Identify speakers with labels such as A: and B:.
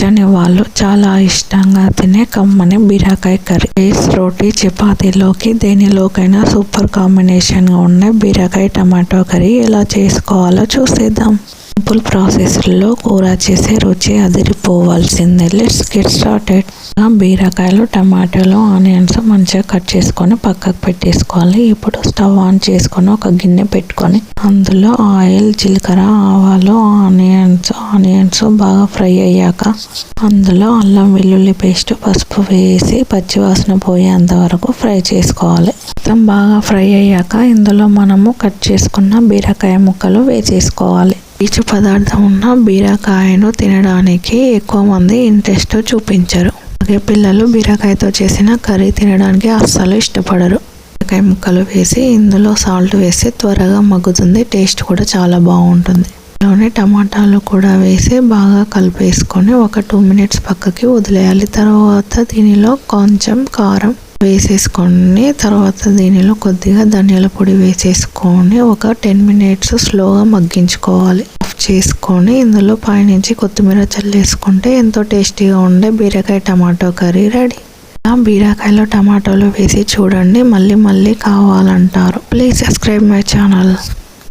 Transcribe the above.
A: నచ్చని వాళ్ళు చాలా ఇష్టంగా తినే కమ్మని బీరకాయ కర్రీ. రైస్, రోటీ, చపాతీలోకి దేనిలోకైనా సూపర్ కాంబినేషన్గా ఉన్న బీరకాయ టమాటో కర్రీ ఎలా చేసుకోవాలో చూసేద్దాం. సింపుల్ ప్రాసెస్లో కూర చేసే రుచి అదిరిపోవాల్సిందే. Let's get started. బీరకాయలు, టమాటాలు, ఆనియన్స్ మంచిగా కట్ చేసుకొని పక్కకు పెట్టేసుకోవాలి. ఇప్పుడు స్టవ్ ఆన్ చేసుకొని ఒక గిన్నె పెట్టుకొని అందులో ఆయిల్, జీలకర్ర, ఆవాలు, ఆనియన్స్ బాగా ఫ్రై అయ్యాక అందులో అల్లం వెల్లుల్లి పేస్ట్, పసుపు వేసి పచ్చివాసన పోయేంత వరకు ఫ్రై చేసుకోవాలి. మొత్తం బాగా ఫ్రై అయ్యాక ఇందులో మనము కట్ చేసుకున్న బీరకాయ ముక్కలు వేసేసుకోవాలి. పీచు పదార్థం ఉన్న బీరకాయను తినడానికి ఎక్కువ మంది ఇంట్రెస్ట్ చూపించరు. అలాగే పిల్లలు బీరకాయతో చేసిన కర్రీ తినడానికి అస్సలు ఇష్టపడరు. బీరకాయ ముక్కలు వేసి ఇందులో సాల్ట్ వేసి త్వరగా మగ్గుతుంది. టేస్ట్ కూడా చాలా బాగుంటుంది. ఇందులోనే టమాటాలు కూడా వేసి బాగా కలిపేసుకొని ఒక 2 minutes పక్కకి వదిలేయాలి. తర్వాత దీనిలో కొంచెం కారం వేసేసుకొని తర్వాత దీనిలో కొద్దిగా ధనియాల పొడి వేసేసుకొని ఒక 10 minutes స్లోగా మగ్గించుకోవాలి. ఆఫ్ చేసుకొని ఇందులో పైనుంచి కొత్తిమీర చల్లేసుకుంటే ఎంతో టేస్టీగా ఉండే బీరకాయ టమాటో కర్రీ రెడీ. బీరకాయలో టమాటోలు వేసి చూడండి, మళ్ళీ కావాలంటారు. Please subscribe my channel.